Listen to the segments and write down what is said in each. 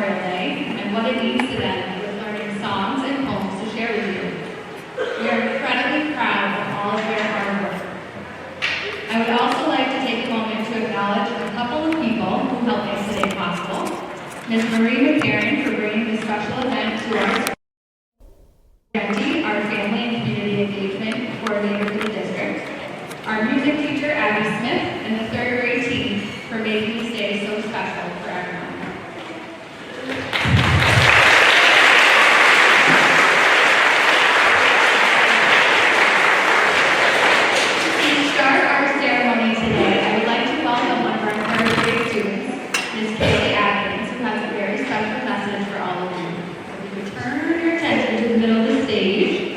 Memorial Day and what it means to them with learning songs and poems to share with you. We are incredibly proud of all of their hard work. I would also like to take a moment to acknowledge a couple of people who helped make today possible. Ms. Marie McCarran for bringing this special event to us. Andy, our family and community engagement coordinator for the district. Our music teacher, Abby Smith, and the third grade team for making this day so special for everyone. To start our ceremony today, I would like to welcome one of our third grade students, Ms. Kaylee Atkins, who has a very special message for all of you. If you could turn your attention to the middle of the stage.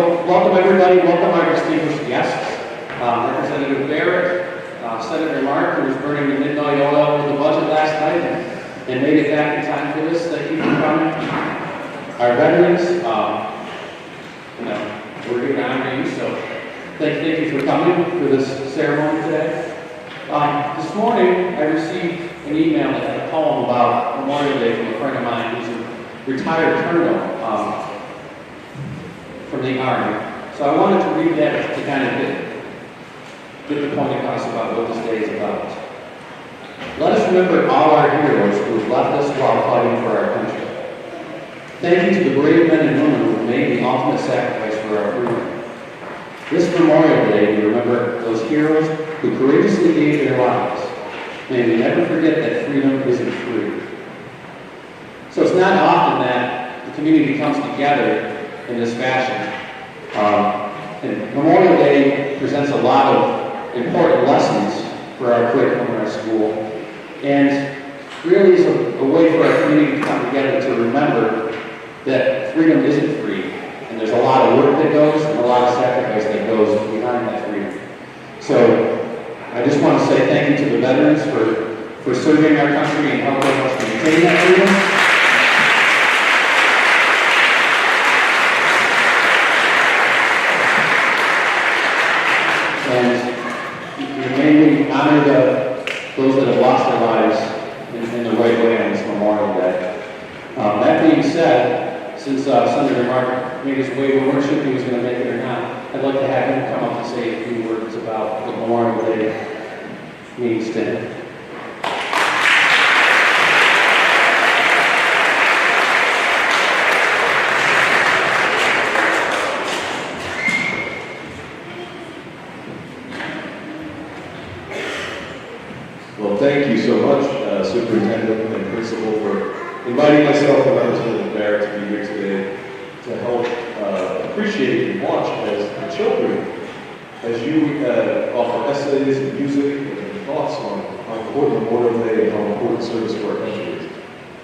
welcome everybody, welcome our distinguished guests. Representative Barrett, Senator Mark, who was burning the midnight oil with the budget last night and made it back in time for this. Thank you for coming. Our veterans, we're here to honor you, so thank you for coming for this ceremony today. This morning, I received an email that had a poem about Memorial Day from a friend of mine who's a retired colonel from the Army. So I wanted to read that to kind of get the point across about what this day is about. Let us remember all our heroes who have left us while fighting for our country. Thank you to the brave men and women who have made the ultimate sacrifice for our freedom. This Memorial Day, we remember those heroes who courageously gave their lives. May we never forget that freedom isn't free. So it's not often that the community comes together in this fashion. And Memorial Day presents a lot of important lessons for our curriculum in our school, and really is a way for our community to come together to remember that freedom isn't free, and there's a lot of work that goes and a lot of sacrifice that goes behind that freedom. So I just want to say thank you to the veterans for serving our country and helping us maintain that freedom. And may we honor those that have lost their lives in the right way on this Memorial Day. That being said, since Senator Mark made his way, we weren't sure if he was going to make it or not, I'd like to have him come up and say a few words about what Memorial Day means to him. Well, thank you so much, Superintendent and Principal, for inviting myself and Representative Barrett to be here today to help appreciate and watch as the children, as you offer essays and music and thoughts on how important Memorial Day and how important service to our country is.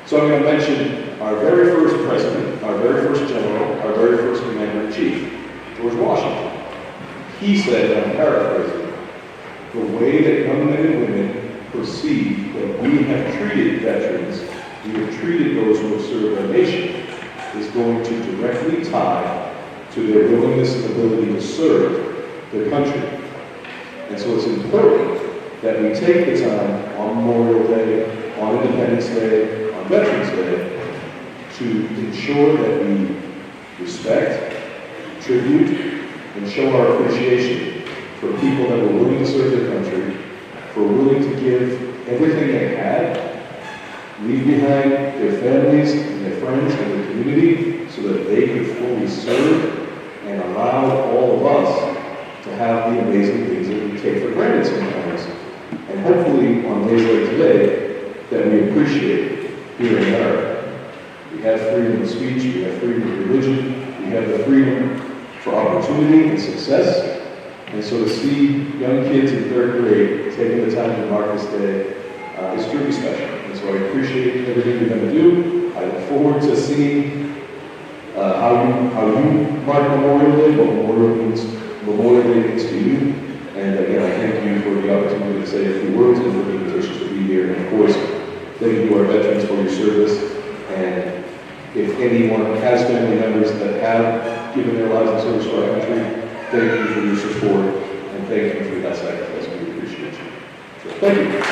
So I'm going to mention our very first president, our very first general, our very first commander-in-chief, George Washington. He said, and I'm paraphrasing, the way that young men and women perceive that we have treated veterans, we have treated those who have served our nation, is going to directly tie to their willingness and ability to serve their country. And so it's important that we take the time on Memorial Day, on Independence Day, on Veterans Day, to ensure that we respect, tribute, and show our appreciation for people that were willing to serve their country, for willing to give everything they had, leave behind their families and their friends and their community so that they could fully serve and allow all of us to have the amazing things that we take for granted sometimes. And hopefully on days like today, that we appreciate here in America. We have freedom of speech, we have freedom of religion, we have the freedom for opportunity and success. And so to see young kids in third grade taking the time to mark this day is truly special. And so I appreciate everything you're going to do. I look forward to seeing how you mark Memorial Day, what Memorial Day means to you. And again, I thank you for the opportunity to say a few words and for the invitation to be here. And of course, thank you to our veterans for your service. And if anyone has family members that have given their lives in service to our country, thank you for your support, and thank you for that sacrifice. We appreciate you. So, thank you.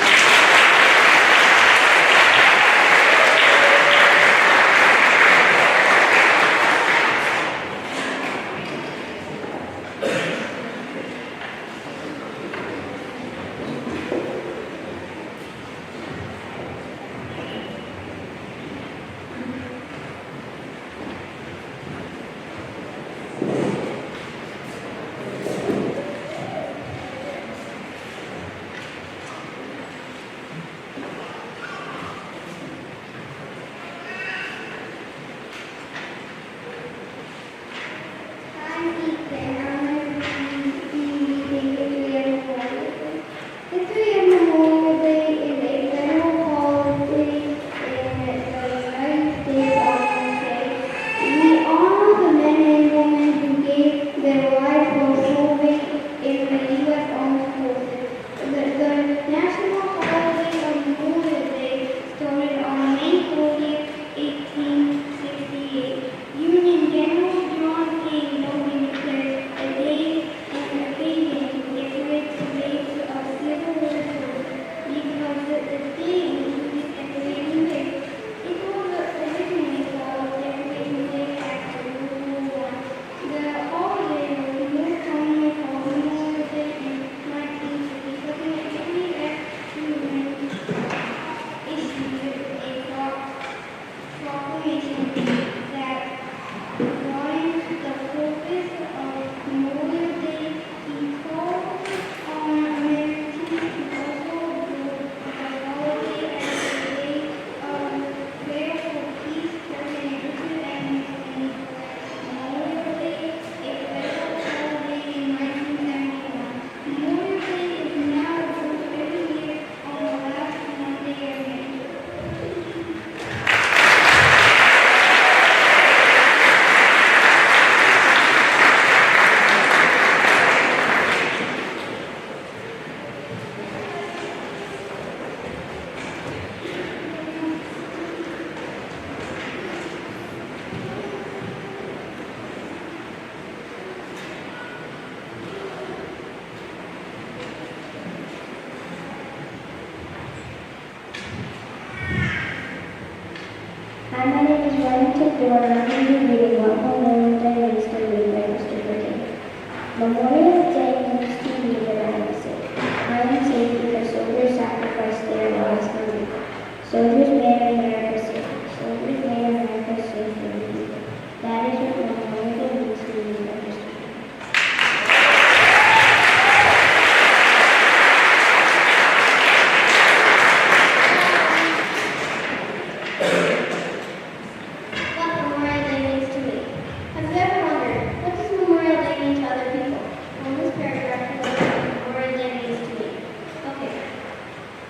4, I'm going to be reading What Memorial Day Means to Me by Christopher King. Memorial Day means to me that I am safe. I am safe because soldiers sacrificed their lives for me. Soldiers made America safe. Soldiers made America safe for the people. That is what Memorial Day means to me by Christopher King. What Memorial Day means to me. Have you ever wondered, what does Memorial Day mean to other people? Well, this paragraph is what Memorial Day means to me. Okay.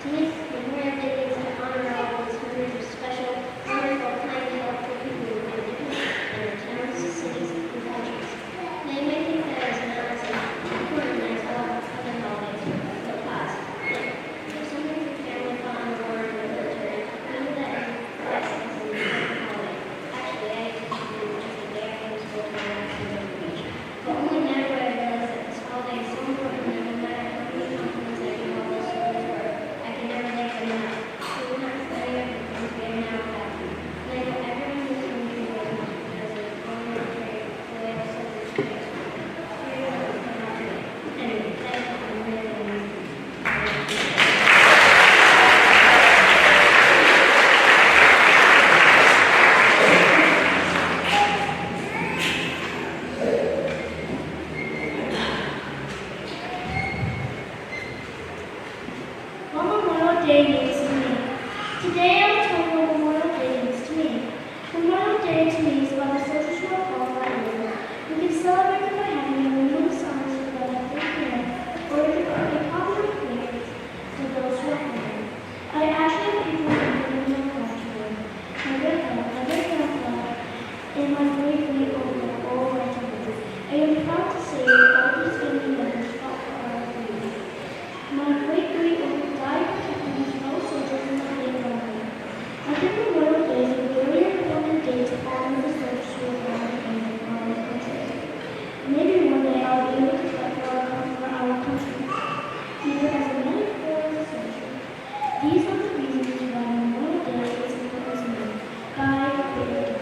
To me, Memorial Day means to honor all those hundreds of special, wonderful, kind, helpful people who made a difference in our towns, cities, and countries. Now, you may think that is not as important as all other holidays of the past. If something your family fought in the war in the military, know that is an important holiday. Actually, I used to do just a day after school to relax and go to the beach. But only now do I realize that this holiday is so important that no matter how many compliments I give all those soldiers work, I can never thank them enough. We would not have any of the things we have now without them. And I know everyone in this country knows much because of the honor and trade the way our soldiers treat us. Here you go, come out to me. Anyway, that is what I'm really means to me. What Memorial Day means to me. Today I will tell you what Memorial Day means to me. Memorial Day to me is about the soldiers who are fallen by war. We can celebrate them by having a meaningful songs for them at their funeral, or we can play popular favorites for those who are fallen. I actually have people who are living in my country. My great-grandfather, and my great-great-uncle all went to war. I am proud to say that all these family members fought for our freedom. My great-great-uncle died protecting his fellow soldiers in the field of war. I think Memorial Day is a very important day to honor the soldiers who are fallen in our country. Maybe one day I'll be able to fight for our country, either as a man or as a soldier. These are the reasons why Memorial Day is important to me. Bye, great.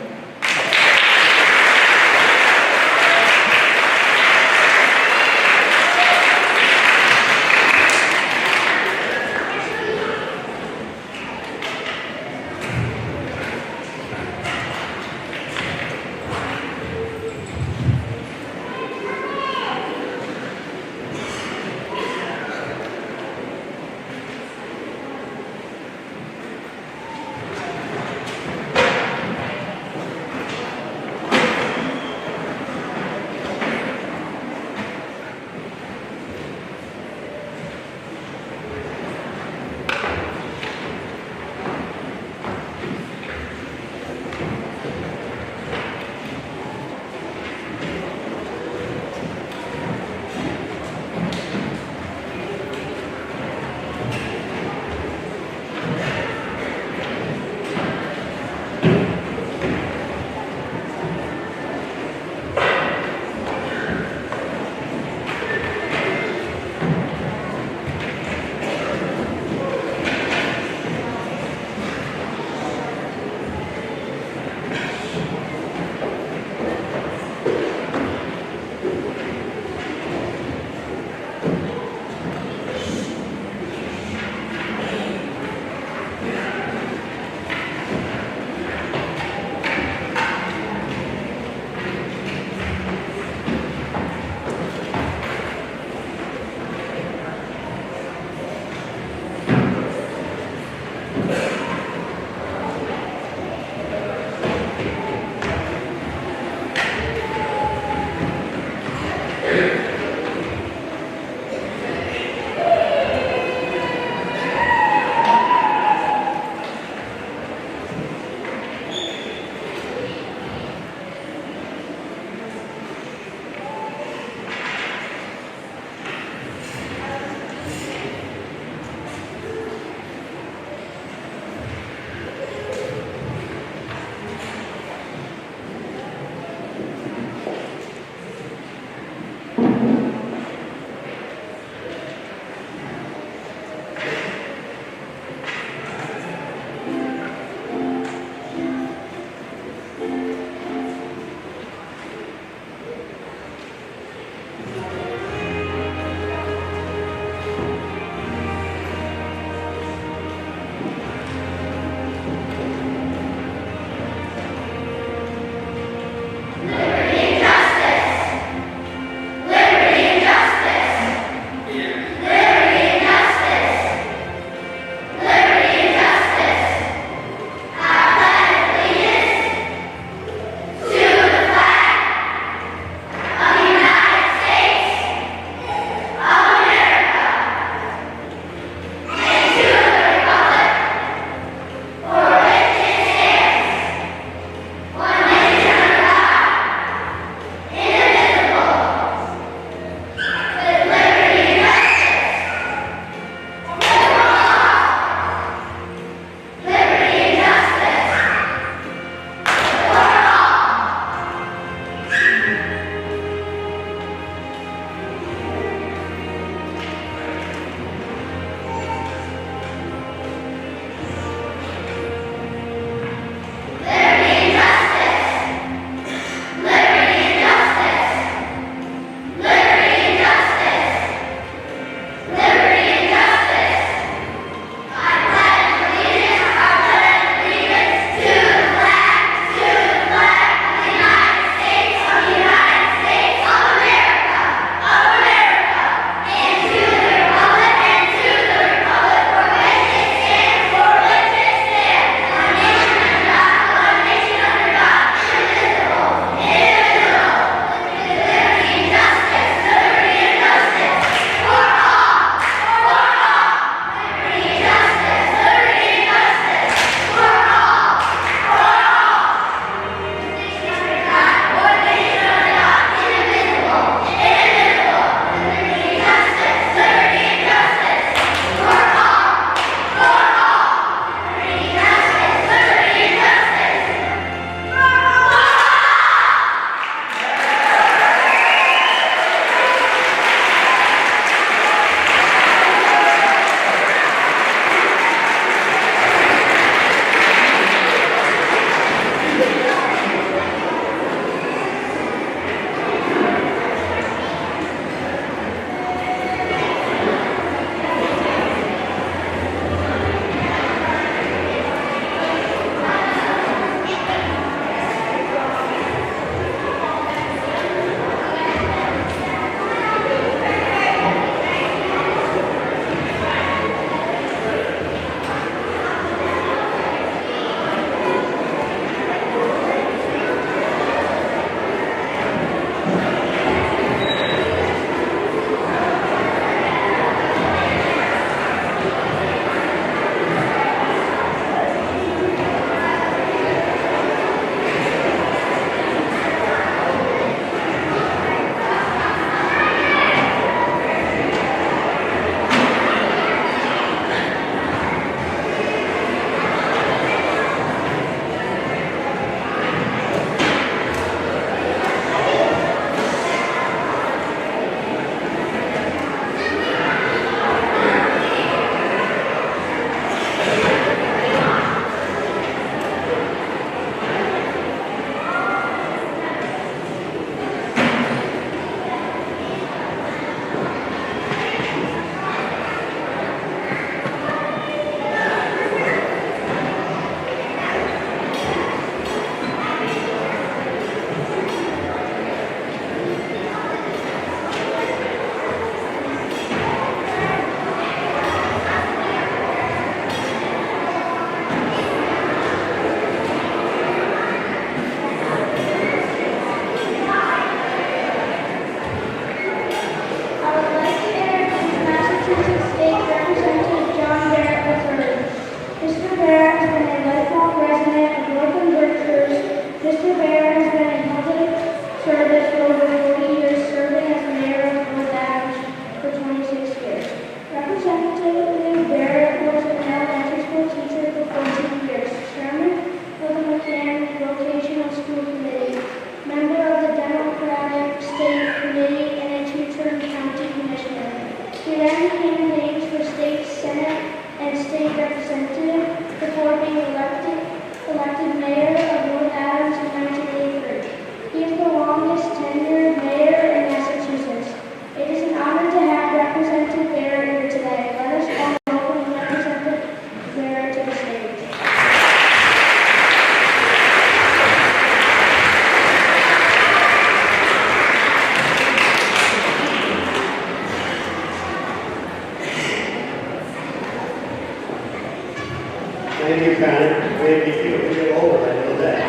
think you kind of made me feel a little old, I know that.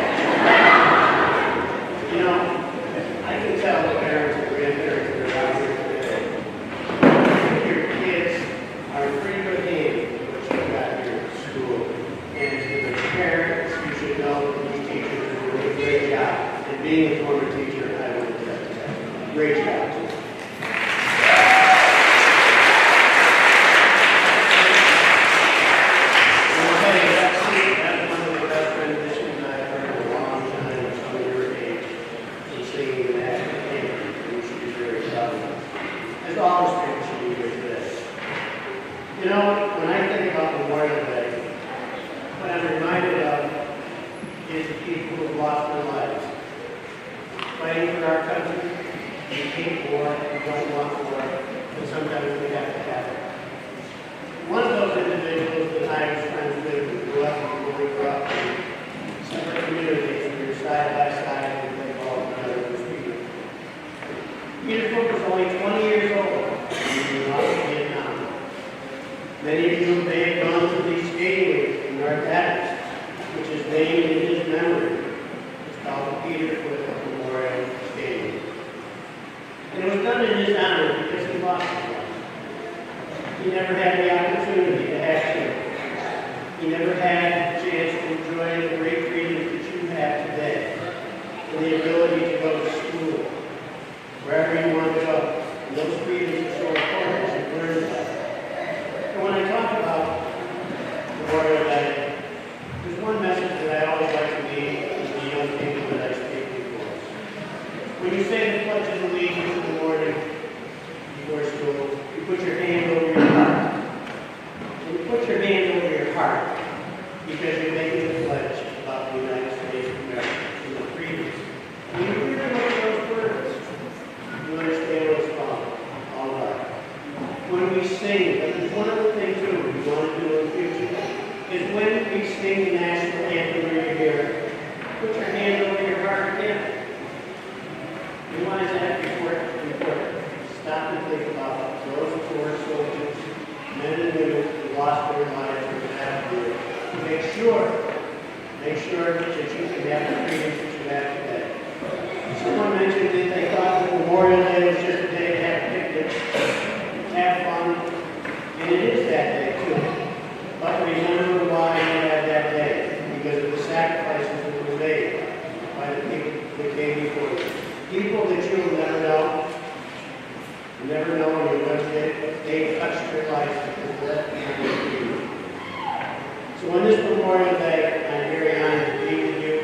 You know, I can tell the parents and grandparents that are out here today, your kids are in pretty good hands with what you've got here at school. And to the parents, you should know that these teachers are doing a great job. And being a former teacher, I would attest to that. Great job. You know, when I think about Memorial Day, what I'm reminded of is the people who have lost their lives. Fighting for our country, we hate war, we don't want war, but sometimes we have to have it. One of those individuals that I was friends with who grew up and really grew up in separate communities, we were side by side and they all together was Peter. Peter Cook was only 20 years old when he lost Vietnam. Many of you may have gone to these stadiums in North Adams, which is named in his memory. It's called the Peter Cook Memorial Stadium. And it was done in his honor because he lost his life. He never had the opportunity to have children. He never had the chance to enjoy the great freedoms that you have today, and the ability to go to school, wherever you want to go. And those freedoms are so important as you learn about it. When I talk about Memorial Day, there's one message that I always like to leave to the young people that I speak before. When you say the Pledge of Allegiance in the morning before school, you put your hand over your heart. And you put your hand over your heart because you're making a pledge about the United States of America and the freedoms. When you really look at those words, you understand what it's all about. When we sing, there's one other thing too we want to do in the future, is when we sing the national anthem or you hear it, put your hand over your heart again. Realize that important. Stop and think about those poor soldiers, men and women who lost their lives in the past year. Make sure that you can have the freedoms that you have today. Someone mentioned that they thought that Memorial Day was just a day to have picnics, have fun, and it is that day too. But remember why you had that day, because of the sacrifices that were made by the people that came before you. People that you'll never know, and you're going to get, they touched their lives because of that people for you. So on this Memorial Day, I'm very honored to be with you.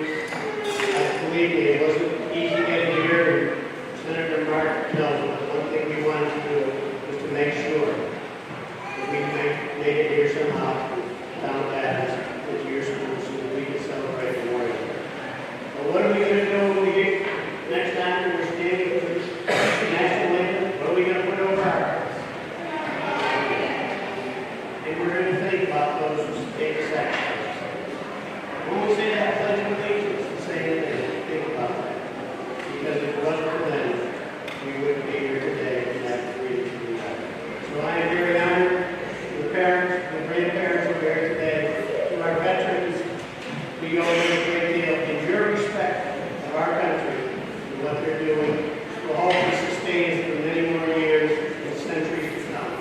Believe me, it wasn't easy getting here, and Senator Mark knows, but one thing we wanted to do was to make sure that we made it here somehow down that with your school so that we can celebrate Memorial Day. But what are we going to do when we get next time we're standing for the national anthem? What are we going to put over our hearts? And we're going to think about those who take sacrifices. When we say that Pledge of Allegiance, the same thing. Think about that. Because if it wasn't for them, we wouldn't be here today and have freedom to do that. So I am very honored to the parents, the grandparents who are here today, to our veterans, we owe them a great deal in your respect of our country and what they're doing will hopefully sustain us for many more years and centuries to come.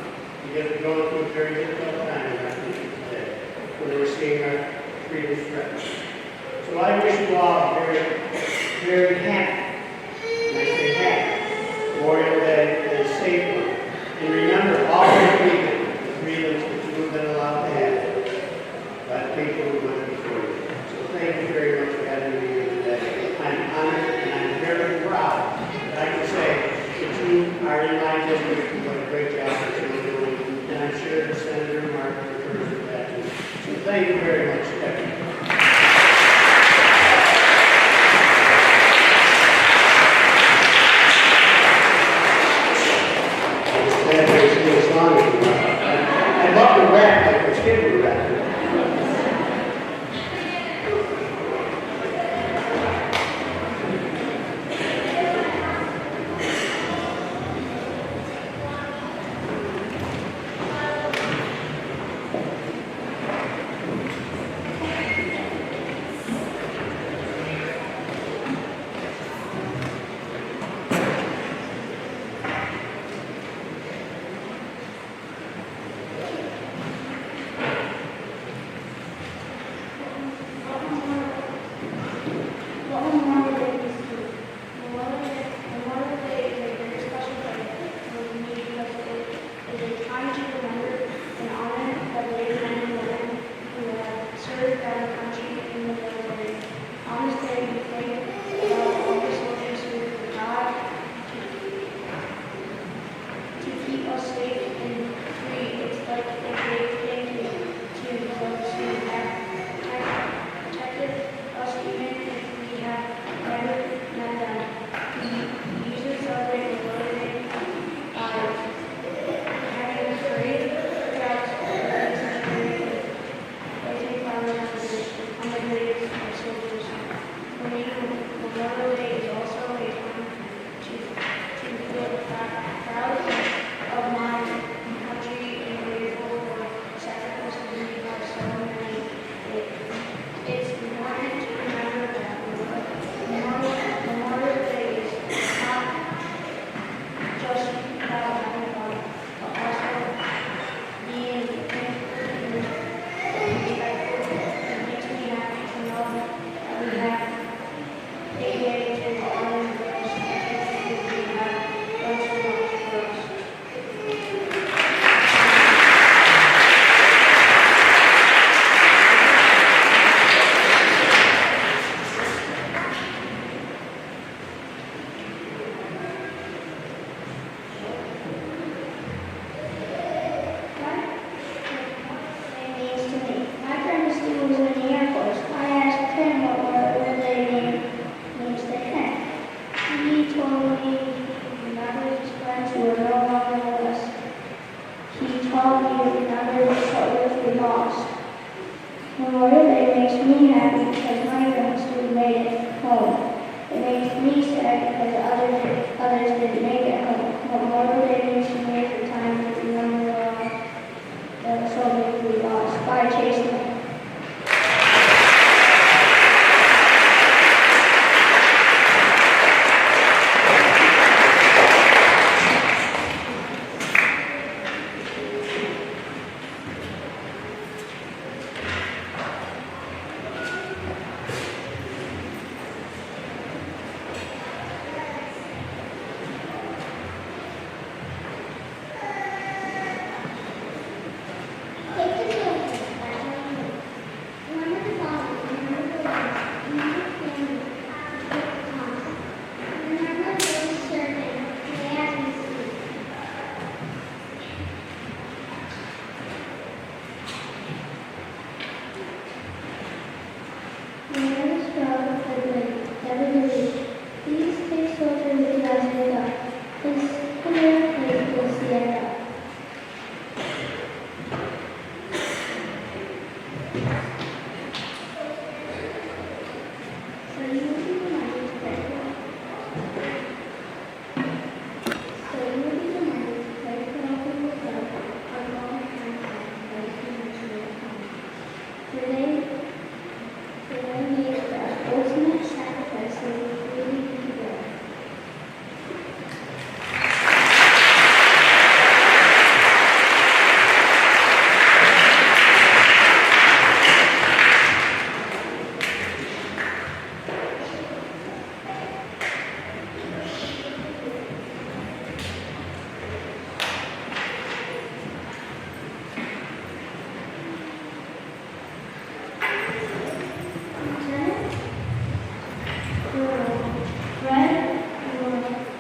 Because we're going through a very difficult time in our country today, when we're seeing our freedom threatened. So I wish you all a very, very happy, and I say happy, Memorial Day and a safe one. And remember, always believe the freedoms that you have been allowed to have by the people who went before you. So thank you very much for having me here today. I'm honored and I'm very proud that I can say that you are in my district and what a great job that you're doing. And I'm sure that Senator Mark refers to that too. So thank you very much, everyone. I'd love to rap like a kid would rap. it makes me happy because my youngsters made it home. It makes me sad because others didn't make it home. Memorial Day means to me is a time to remember the soldiers we lost. Bye, Chase.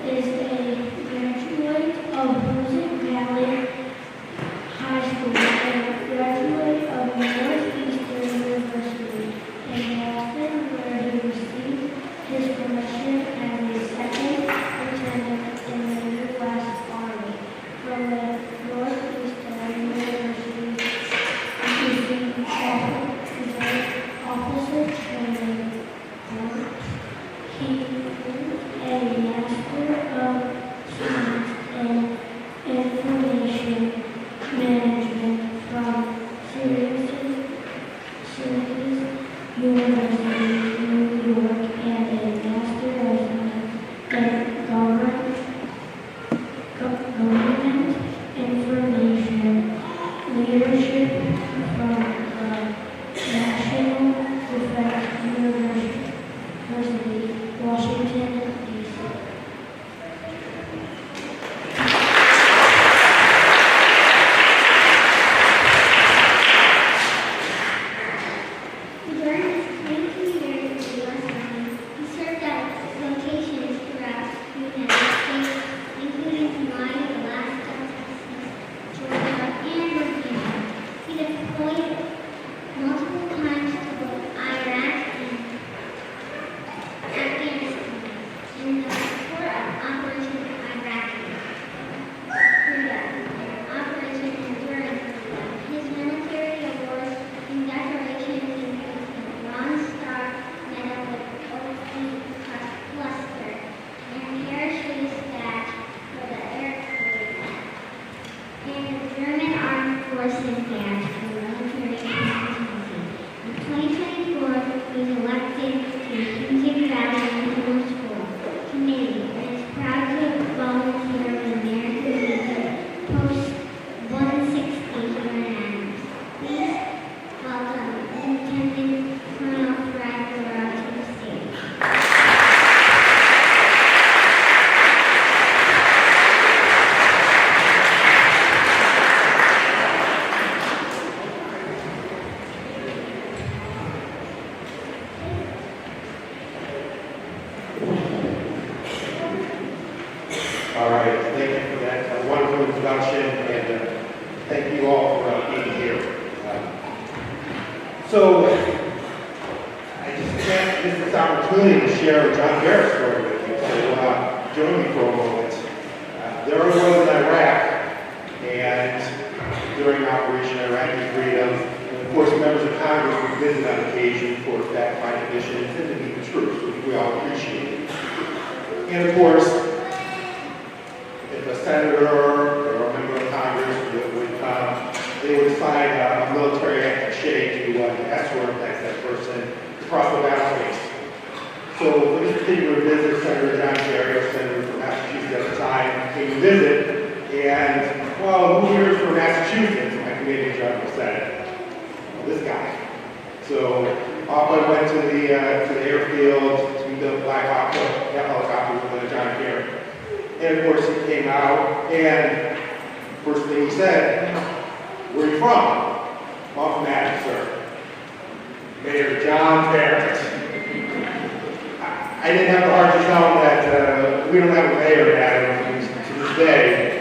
Is a graduate of Hoosac High School and graduate of Northeastern University in Boston, where he received his promotion as a second lieutenant in the U.S. Army. From the Northeastern University, he received officer training course. He earned a Master of Science in Information Management from Syracuse University, New York, and a Master of Science in Government Information Leadership from the National Defense University, Washington, D.C. During his 22 years in the U.S. Army, he served at locations throughout the United States, including Hawaii, Alaska, Texas, Georgia, and Virginia. He deployed multiple times to both Iraq and Afghanistan in the support of Operation Iraqi Freedom and Operation Enduring Freedom. His military awards and decorations include the Bronze Star Medal with O.P. Cluster and Parachutist Badge for the Air Corps, and the German Armed Forces Badge for military competency. In 2024, he was elected to the Hoosac Valley Middle School Committee and is proud to volunteer with American Legion Post 160 here in Adams. Please welcome Lieutenant Colonel Fred Guerrero to the stage. All right, thank you for that wonderful introduction, and thank you all for being here. So, I just can't miss this opportunity to share a John Garrett story with you, so join me for a moment. There I was in Iraq, and during Operation Iraqi Freedom, and of course members of Congress would visit on occasion. occasion for fact-finding missions and to meet the truth, which we all appreciate. And of course, if a senator or a member of Congress would come, they would assign a military attaché to escort that person across the battlefield. So for this particular visit, Senator John Kerry, Senator from Massachusetts at the time, came to visit, and, well, who here is from Massachusetts? My Canadian general said, well, this guy. So off I went to the airfield to meet the Black Hawk helicopter with John Kerry. And of course he came out, and first thing he said, where are you from? I'm from Adams, sir. Mayor John Barrett. I didn't have the heart to tell him that we don't have a mayor in Adams to this day.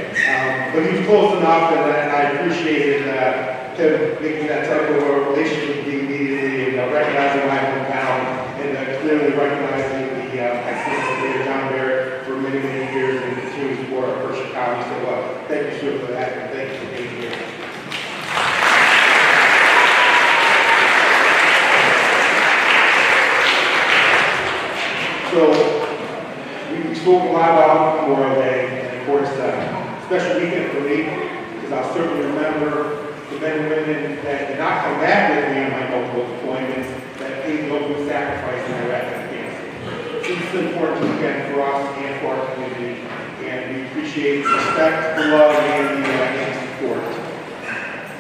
But he was close enough, and I appreciated him making that type of a relationship with me immediately, and recognizing my hometown, and clearly recognizing the excellence of Mayor John Barrett for many, many years, and continues to support our Pershing County. So thank you, sir, for that, and thank you for being here. So, we spoke a lot about Memorial Day, and of course, special weekend for me, because I'll certainly remember the men and women that did not come back with me on my multiple deployments, that paid the ultimate sacrifice in Iraq and Afghanistan. This is an important weekend for us and for our community, and we appreciate the respect, the love, and the support.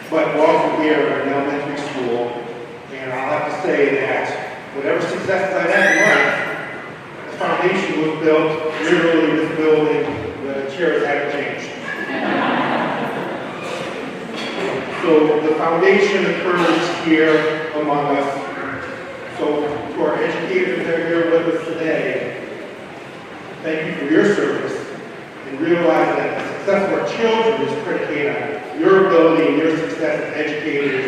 But we're also here at an elementary school, and I'll have to say that whatever successes I've had in life, the foundation was built literally in this building. The chairs haven't changed. So the foundation occurs here among us. So to our educators that are here with us today, thank you for your service, and realize that the success of our children is predicated on your ability and your success as educators.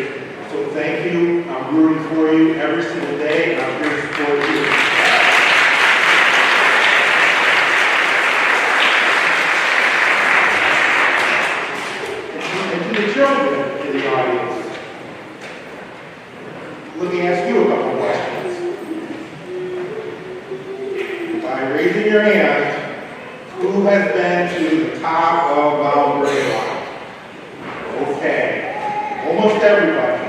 So thank you. I'm rooting for you every single day, and I'm here to support you. The children in the audience, let me ask you a couple of questions. By raising your hand, who has been to the top of Mount Greylock? Okay, almost everybody.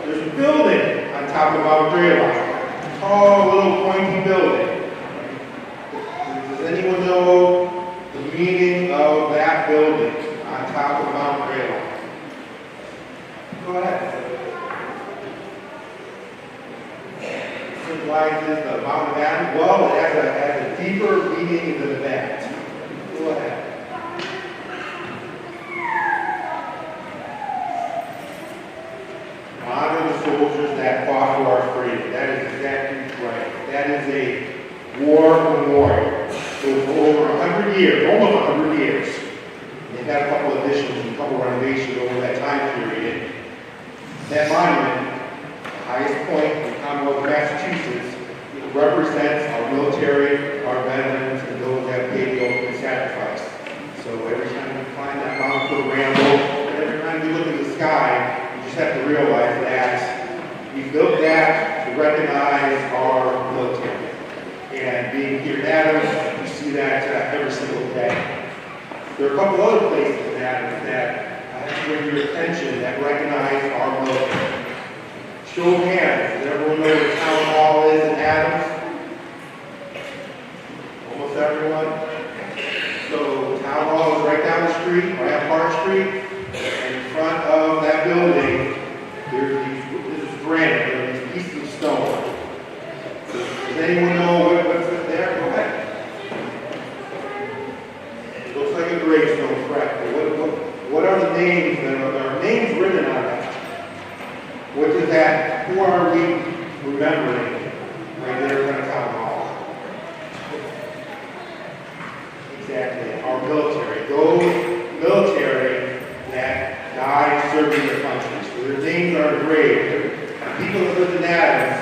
There's a building on top of Mount Greylock, a tall little pointy building. Does anyone know the meaning of that building on top of Mount Greylock? Go ahead. Symbolizes the Mount of Adam. Well, it has a deeper meaning than that. Go ahead. Honor the soldiers that fought for our freedom. That is exactly right. That is a war memorial. So for over 100 years, almost 100 years, they've had a couple of additions and a couple of renovations over that time period. That monument, the highest point in the Commonwealth of Massachusetts, it represents our military, our veterans, and those that paid the ultimate sacrifice. So every time you climb that mountain for a ramble, and every time you look in the sky, you just have to realize that we built that to recognize our military. And being here in Adams, you see that every single day. There are a couple other places in Adams that I have to bring your attention that recognize our military. Show of hands, does everyone know where Town Hall is in Adams? Almost everyone. So Town Hall is right down the street, right on Park Street. And in front of that building, this is granite, there are these pieces of stone. Does anyone know what's there? Go ahead. Looks like a gravestone, correct. What are the names? There are names written on that. What is that? Who are we remembering right there in Town Hall? Exactly. Our military. Those military that died serving their country. So their names are engraved. The people that lived in Adams,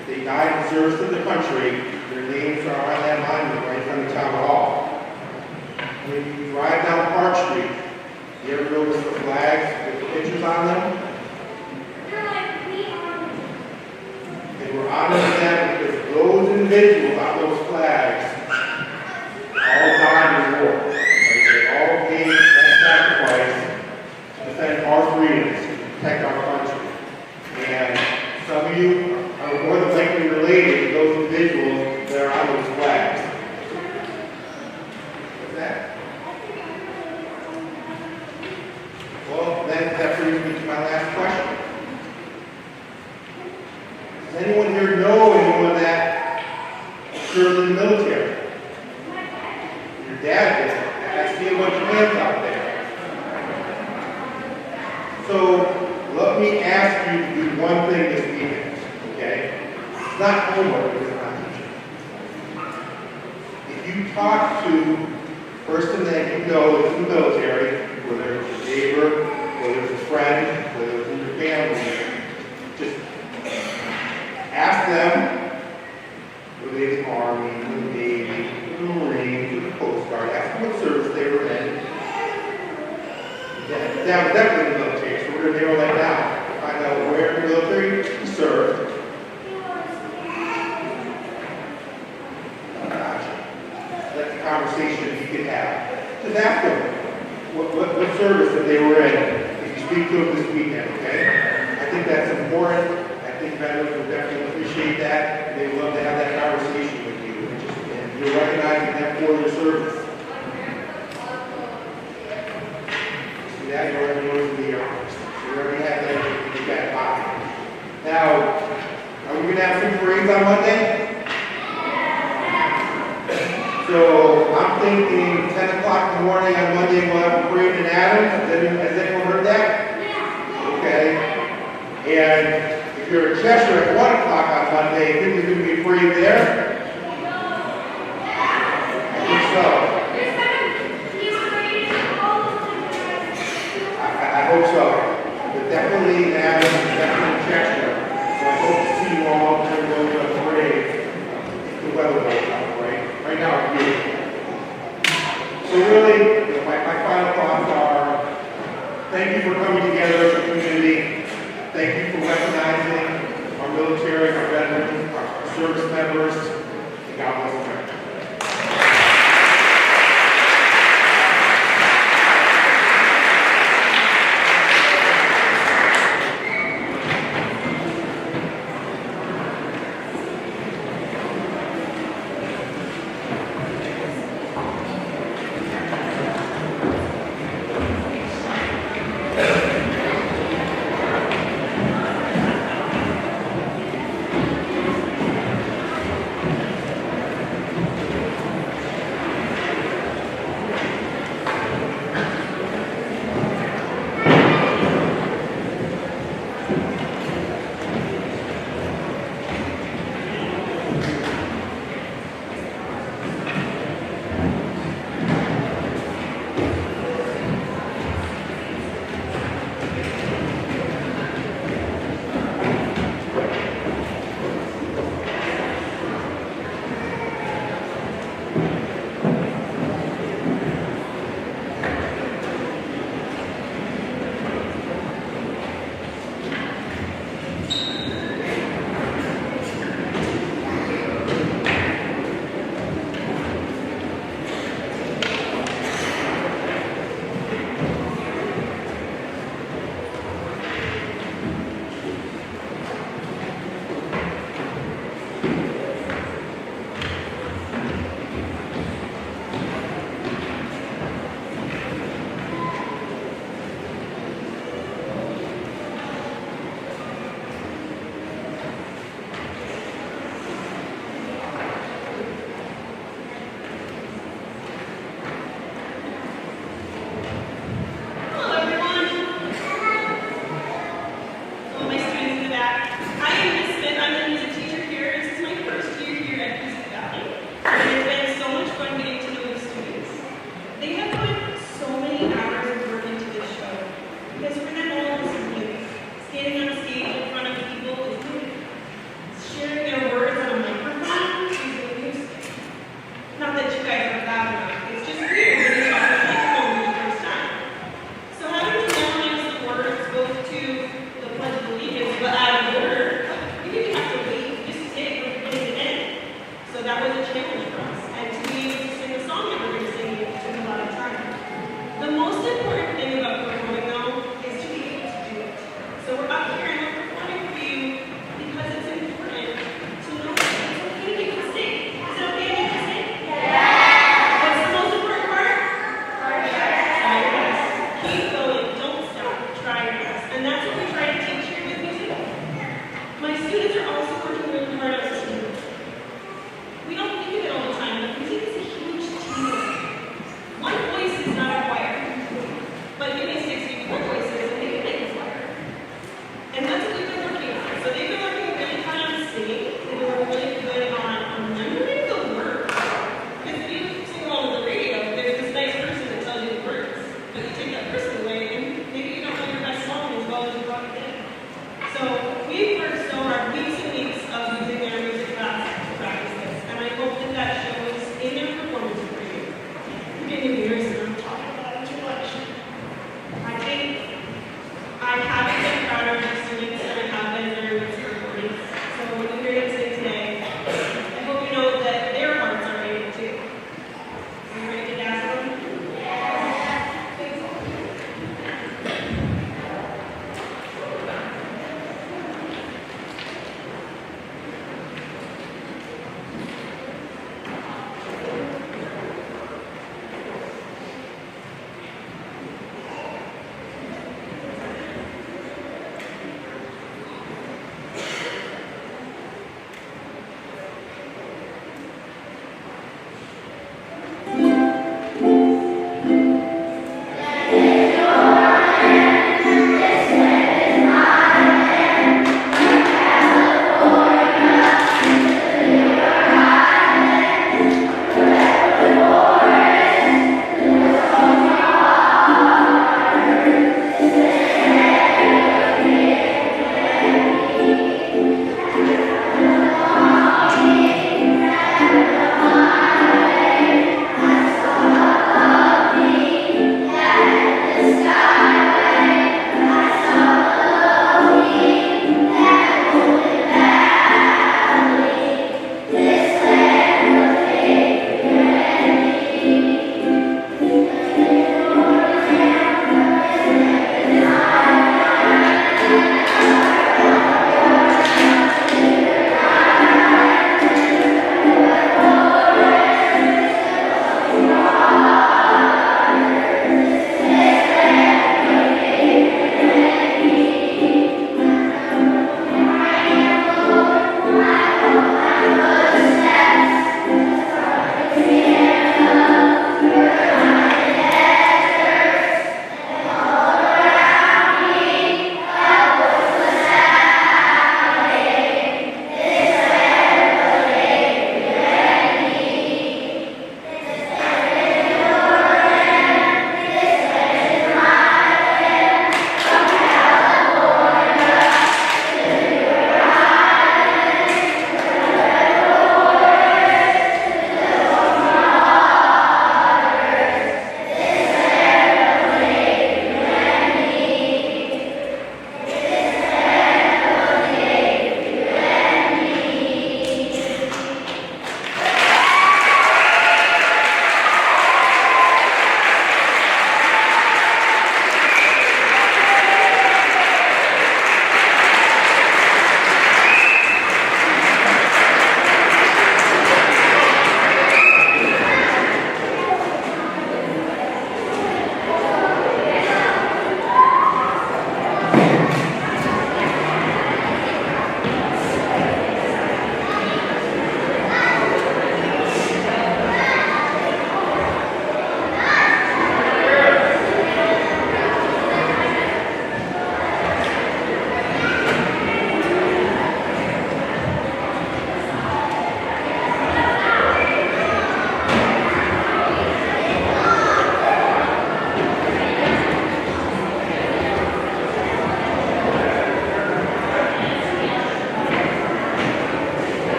if they died in service to the country, their names are on that monument right in front of Town Hall. When you drive down Park Street, you ever notice the flags with the pictures on them? individuals on those flags all died in war. Like they all gave that sacrifice to defend our freedoms, to protect our country. And some of you are more than likely related to those individuals that are on those flags. What's that? Well, then that brings me to my last question. Does anyone here know anyone that served in the military? Your dad did. I see a bunch of hands out there. So let me ask you to do one thing this weekend, okay? It's not homework, it's not teaching. If you talk to a person that you know is in the military, whether it's a neighbor, whether it's a friend, whether it's in your family, just ask them, were they in the Army, in the Navy, in the Marines, in the Coast Guard, ask them what service they were in. That was definitely in the military, so we're going to narrow that down. Find out where in the military he served. That's a conversation you could have. Just ask them what service that they were in. If you speak to them this weekend, okay? I think that's important. I think veterans will definitely appreciate that, and they would love to have that conversation with you. And you're recognizing them for their service. See that? You already know it's in the office. You already have that in your back pocket. Now, are we going to have some parades on Monday? So I'm thinking 10 o'clock in the morning on Monday we'll have a parade in Adams. Has anyone heard that? Yeah. Okay. And if you're in Cheshire at 1 o'clock on Monday, think there's going to be a parade there? I think so.